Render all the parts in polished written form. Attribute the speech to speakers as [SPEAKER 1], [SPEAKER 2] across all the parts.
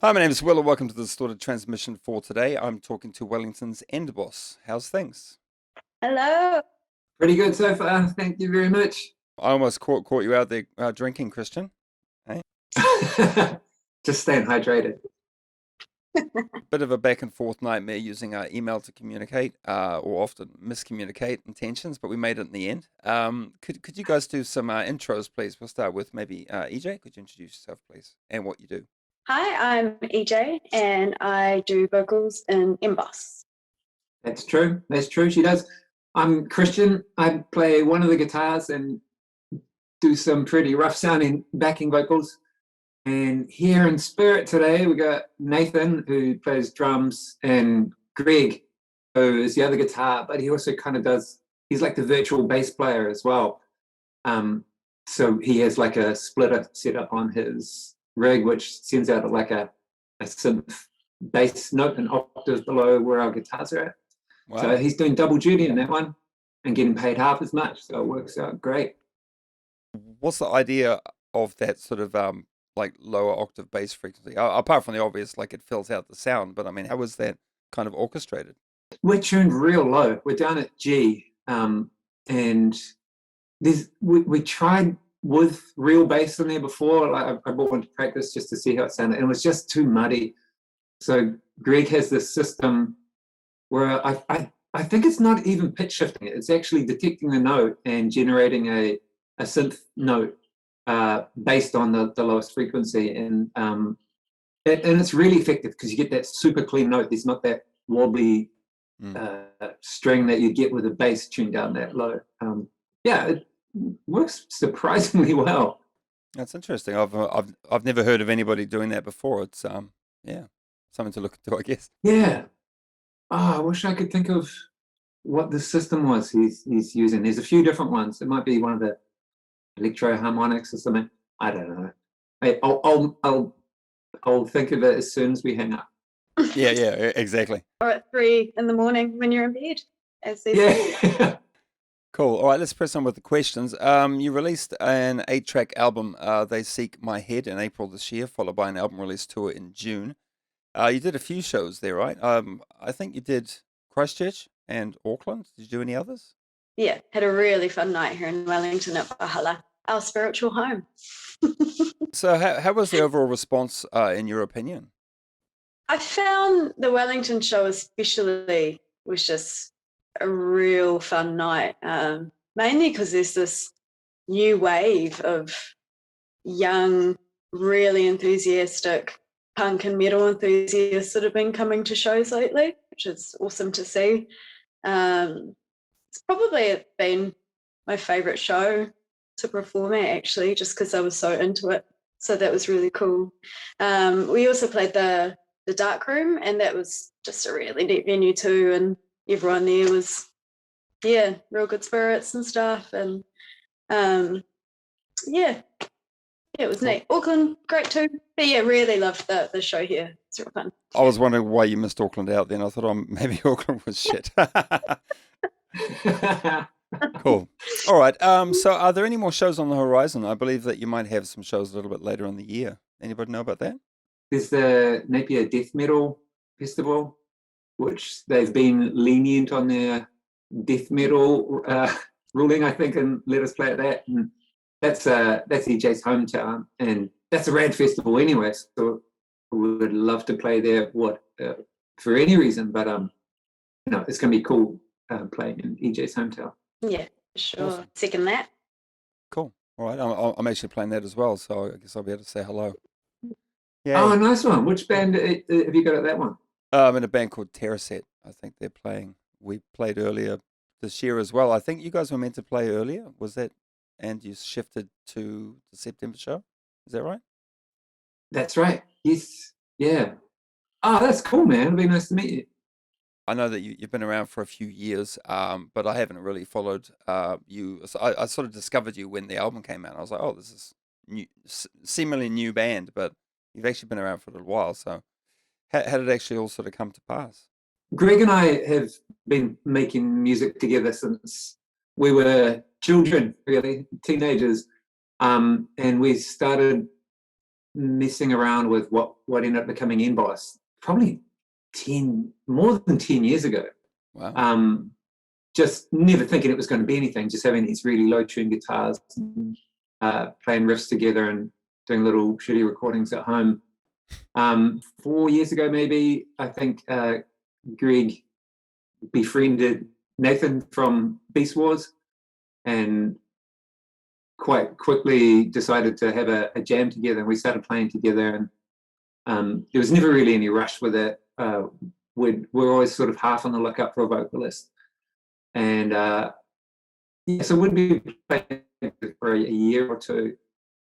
[SPEAKER 1] Hi, my name is Will, and welcome to the Distorted Transmission for today. I'm talking to Wellington's End Boss. How's things?
[SPEAKER 2] Hello.
[SPEAKER 3] Pretty good so far. Thank you very much.
[SPEAKER 1] I almost caught you out there drinking, Christian. Hey?
[SPEAKER 3] Just staying hydrated.
[SPEAKER 1] Bit of a back and forth nightmare using our email to communicate, or often miscommunicate intentions, but we made it in the end. Could you guys do some intros, please? We'll start with maybe EJ. Could you introduce yourself, please, and what you do?
[SPEAKER 2] Hi, I'm EJ and I do vocals in Emboss.
[SPEAKER 3] That's true. That's true. She does. I'm Christian. I play one of the guitars and do some pretty rough sounding backing vocals. And here in spirit today, we got Nathan, who plays drums, and Greg, who is the other guitar, but he also kind of he's like the virtual bass player as well. So he has like a splitter set up on his rig, which sends out like a synth bass note an octave below where our guitars are at.
[SPEAKER 1] Wow.
[SPEAKER 3] So he's doing double duty in that one and getting paid half as much. So it works out great.
[SPEAKER 1] What's the idea of that sort of like lower octave bass frequency? Apart from the obvious, like it fills out the sound, but I mean, how was that kind of orchestrated?
[SPEAKER 3] We're tuned real low. We're down at G, and we tried with real bass in there before. Like I brought one to practice just to see how it sounded, and it was just too muddy. So Greg has this system where I think it's not even pitch shifting it. It's actually detecting the note and generating a synth note based on the lowest frequency, and it's really effective because you get that super clean note. There's not that wobbly string that you get with a bass tuned down that low. Yeah, it works surprisingly well.
[SPEAKER 1] That's interesting. I've never heard of anybody doing that before. It's yeah, something to look into, I guess.
[SPEAKER 3] Yeah. Oh, I wish I could think of what the system was he's using. There's a few different ones. It might be one of the Electro Harmonics or something. I don't know. I'll think of it as soon as we hang up.
[SPEAKER 1] Yeah, exactly.
[SPEAKER 2] Or at 3 in the morning when you're in bed, as they say.
[SPEAKER 3] Yeah.
[SPEAKER 1] Cool. All right, let's press on with the questions. You released an 8-track album, They Seek My Head, in April this year, followed by an album release tour in June. You did a few shows there, right? I think you did Christchurch and Auckland. Did you do any others?
[SPEAKER 2] Yeah, had a really fun night here in Wellington at Valhalla, our spiritual home.
[SPEAKER 1] So how was the overall response, in your opinion?
[SPEAKER 2] I found the Wellington show especially was just a real fun night, mainly because there's this new wave of young, really enthusiastic punk and metal enthusiasts that have been coming to shows lately, which is awesome to see. It's probably been my favourite show to perform at, actually, just because I was so into it. So that was really cool. We also played the Dark Room, and that was just a really neat venue too, and everyone there was, yeah, real good spirits and stuff, and yeah, it was neat. Auckland, great too. But yeah, really loved the show here. It's real fun.
[SPEAKER 1] I was wondering why you missed Auckland out then. I thought, oh, maybe Auckland was shit. Cool. All right. So are there any more shows on the horizon? I believe that you might have some shows a little bit later in the year. Anybody know about that?
[SPEAKER 3] There's the Napier Death Metal Festival, which they've been lenient on their death metal ruling, I think, and let us play at that. And that's EJ's hometown, and that's a rad festival anyway. So we would love to play there. For any reason, but it's gonna be cool playing in EJ's hometown.
[SPEAKER 2] Yeah, sure.
[SPEAKER 1] Awesome.
[SPEAKER 2] Second that.
[SPEAKER 1] Cool. All right. I'm actually playing that as well, so I guess I'll be able to say hello. Yeah.
[SPEAKER 3] Oh, nice one. Which band have you got at that one?
[SPEAKER 1] I'm in a band called Terraset. I think they're playing. We played earlier this year as well. I think you guys were meant to play earlier. Was that? And you shifted to the September show. Is that right?
[SPEAKER 3] That's right. Yes. Yeah. Oh, that's cool, man. It'll be nice to meet you.
[SPEAKER 1] I know that you've been around for a few years, but I haven't really followed you. So I sort of discovered you when the album came out. I was like, oh, this is new, seemingly new band, but you've actually been around for a little while. So how did it actually all sort of come to pass?
[SPEAKER 3] Greg and I have been making music together since we were children, really, teenagers. And we started messing around with what ended up becoming N-Boss probably more than 10 years ago.
[SPEAKER 1] Wow.
[SPEAKER 3] Just never thinking it was going to be anything, just having these really low-tuned guitars, and, playing riffs together and doing little shitty recordings at home. 4 years ago, maybe, I think Greg befriended Nathan from Beast Wars and quite quickly decided to have a jam together, and we started playing together, and there was never really any rush with it. We're always sort of half on the lookout for a vocalist. And so we'd be playing for a year or two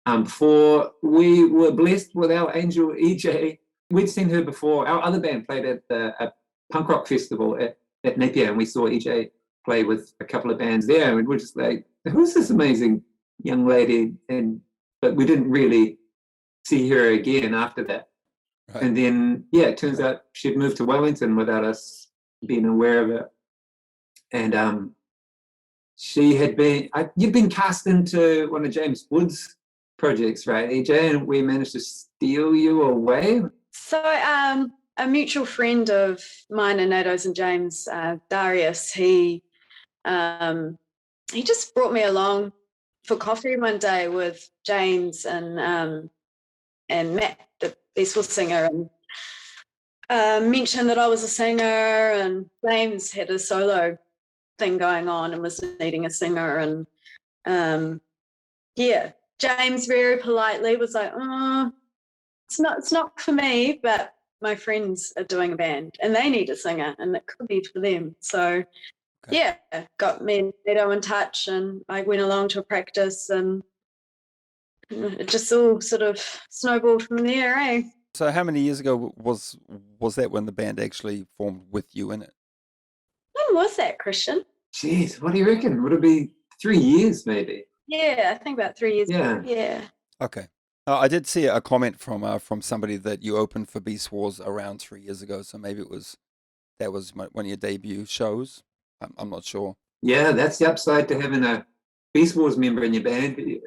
[SPEAKER 3] before we were blessed with our angel EJ. We'd seen her before. Our other band played at a punk rock festival at Napier, and we saw EJ play with a couple of bands there, and we're just like, who's this amazing young lady? But we didn't really see her again after that. Right. And then, it turns out she'd moved to Wellington without us being aware of it. And she had you'd been cast into one of James Wood's projects, right, EJ? And we managed to steal you away.
[SPEAKER 2] So a mutual friend of mine and Nato's and James, Darius, he just brought me along for coffee one day with James and Matt, the festival singer, and mentioned that I was a singer, and James had a solo thing going on and was needing a singer, and James very politely was like, it's not for me, but my friends are doing a band and they need a singer and it could be for them. So got me and Nato in touch, and I went along to a practice, and it just all sort of snowballed from there, eh?
[SPEAKER 1] So how many years ago was that when the band actually formed with you in it?
[SPEAKER 2] When was that, Christian?
[SPEAKER 3] Jeez, what do you reckon? Would it be 3 years maybe?
[SPEAKER 2] Yeah, I think about 3 years ago. Yeah.
[SPEAKER 1] Okay. I did see a comment from somebody that you opened for Beast Wars around 3 years ago, so maybe that was one of your debut shows. I'm not sure.
[SPEAKER 3] Yeah, that's the upside to having a Beast Wars member in your band.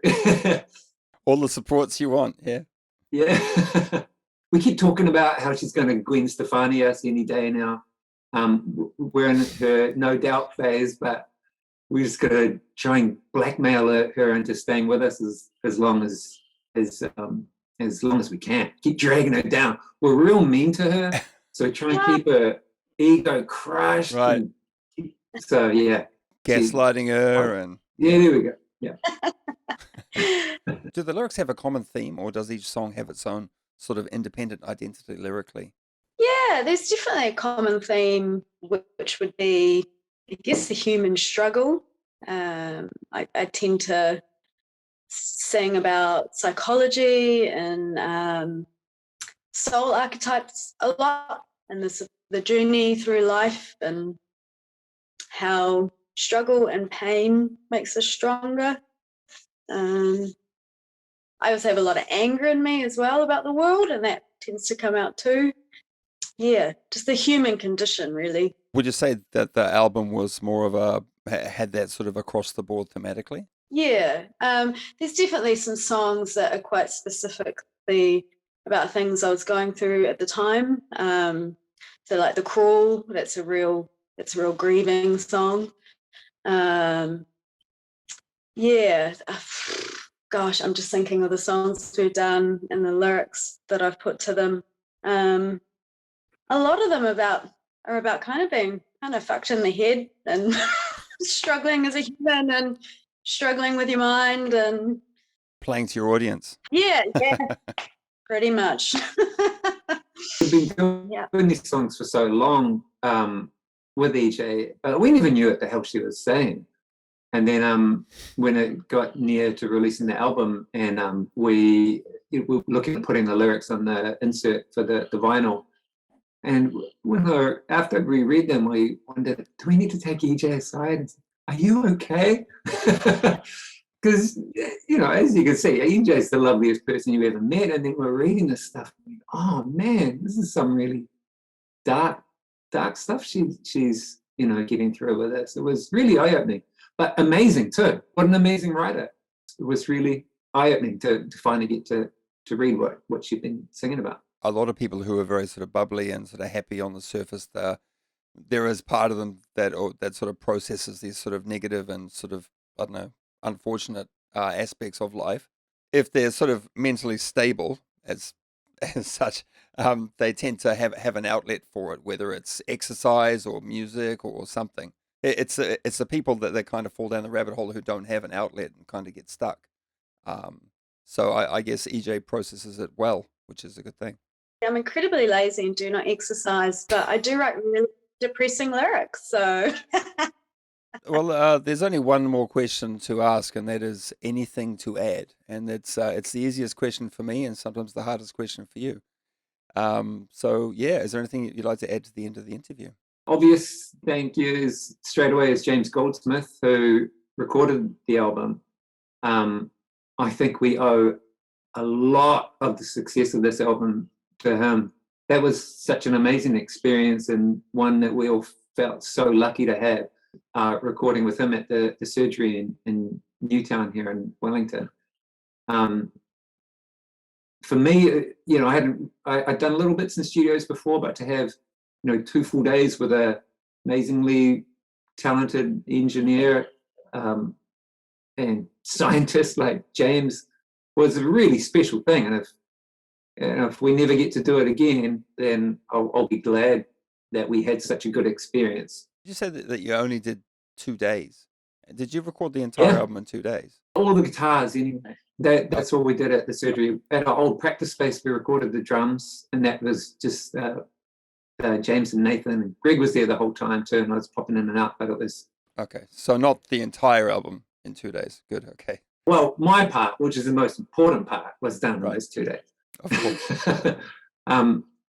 [SPEAKER 1] All the supports you want, yeah.
[SPEAKER 3] Yeah. We keep talking about how she's going to Gwen Stefani us any day now. We're in her no doubt phase, but we're just going to try and blackmail her into staying with us as long as we can. Keep dragging her down. We're real mean to her, so try and keep her ego crushed.
[SPEAKER 1] Right.
[SPEAKER 3] So yeah,
[SPEAKER 1] gaslighting her and
[SPEAKER 3] there we go. Yeah.
[SPEAKER 1] Do the lyrics have a common theme, or does each song have its own sort of independent identity lyrically?
[SPEAKER 2] Yeah, there's definitely a common theme, which would be, I guess, the human struggle. I tend to sing about psychology and soul archetypes a lot, and the journey through life, and how struggle and pain makes us stronger. I also have a lot of anger in me as well about the world, and that tends to come out too. Yeah, just the human condition, really.
[SPEAKER 1] Would you say that the album was more of had that sort of across the board thematically?
[SPEAKER 2] Yeah, there's definitely some songs that are quite specifically about things I was going through at the time. So like The Crawl, that's a real grieving song. Gosh, I'm just thinking of the songs we've done and the lyrics that I've put to them. A lot of them are about kind of being kind of fucked in the head and struggling as a human and struggling with your mind and
[SPEAKER 1] playing to your audience.
[SPEAKER 2] Yeah, pretty much.
[SPEAKER 3] We've been doing these songs for so long with EJ, but we never knew what the hell she was saying. And then when it got near to releasing the album, and we were looking at putting the lyrics on the insert for the vinyl, and after we read them, we wondered, do we need to take EJ aside and say, are you okay? Because, as you can see, EJ's the loveliest person you ever met, and then we're reading this stuff, and oh man, this is some really dark stuff she's getting through with us. It was really eye-opening. But amazing too. What an amazing writer. It was really eye-opening to finally get to to read what you've been singing about.
[SPEAKER 1] A lot of people who are very sort of bubbly and sort of happy on the surface, there is part of them that sort of processes these sort of negative and sort of, I don't know, unfortunate aspects of life. If they're sort of mentally stable as such, they tend to have an outlet for it, whether it's exercise or music or something. It's the people that they kind of fall down the rabbit hole who don't have an outlet and kind of get stuck. So I guess EJ processes it well, which is a good thing.
[SPEAKER 2] I'm incredibly lazy and do not exercise, but I do write really depressing lyrics. So,
[SPEAKER 1] Well, there's only one more question to ask, and that is anything to add. And it's the easiest question for me, and sometimes the hardest question for you. So yeah, is there anything you'd like to add to the end of the interview?
[SPEAKER 3] Obvious thank yous straight away is James Goldsmith, who recorded the album. I think we owe a lot of the success of this album to him. That was such an amazing experience, and one that we all felt so lucky to have, recording with him at the surgery in Newtown here in Wellington. For me, I'd done little bits in studios before, but to have 2 full days with a amazingly talented engineer and scientist like James was a really special thing. And if we never get to do it again, then I'll be glad that we had such a good experience.
[SPEAKER 1] You said that you only did 2 days. Did you record the entire album in 2 days?
[SPEAKER 3] All the guitars, anyway. That's what we did at the surgery. At our old practice space, we recorded the drums, and that was just James and Nathan. And Greg was there the whole time too, and I was popping in and out, but it was... Okay,
[SPEAKER 1] so not the entire album in 2 days. Good, okay.
[SPEAKER 3] Well, my part, which is the most important part, was done in those 2 days.
[SPEAKER 1] Of course.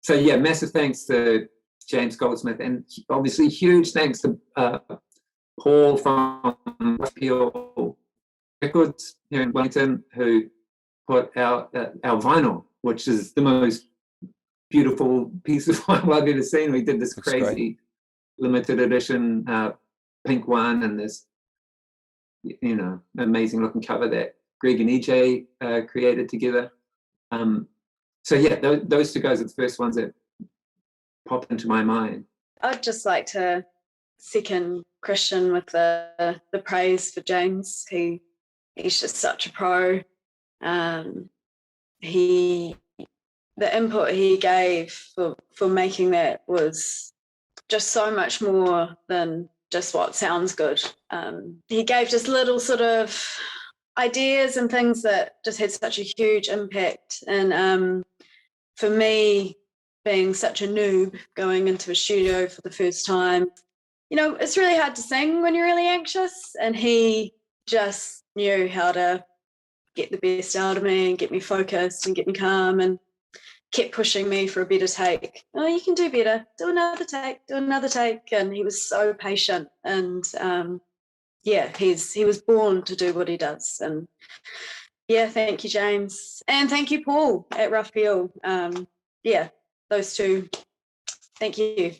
[SPEAKER 3] So yeah, massive thanks to James Goldsmith, and obviously huge thanks to Paul from Lyrical Records here in Wellington, who put out our vinyl, which is the most beautiful piece of vinyl I've ever seen. We did this crazy limited edition pink one, and this amazing looking cover that Greg and EJ created together. So yeah, those 2 guys are the first ones that pop into my mind.
[SPEAKER 2] I'd just like to second Christian with the praise for James. He's just such a pro. The input he gave for making that was just so much more than just what sounds good. He gave just little sort of ideas and things that just had such a huge impact. And for me, being such a noob going into a studio for the first time, it's really hard to sing when you're really anxious, and he just knew how to get the best out of me and get me focused and get me calm, and kept pushing me for a better take. Oh, you can do better. Do another take. And he was so patient. And he was born to do what he does. And yeah, thank you, James. And thank you, Paul at Rough Peel. Those 2. Thank you.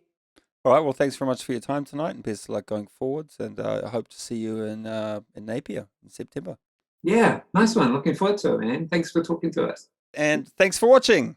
[SPEAKER 1] All right. Well, thanks very much for your time tonight, and best of luck going forwards. And I hope to see you in Napier in September.
[SPEAKER 3] Yeah, nice one. Looking forward to it, man. Thanks for talking to us.
[SPEAKER 1] And thanks for watching.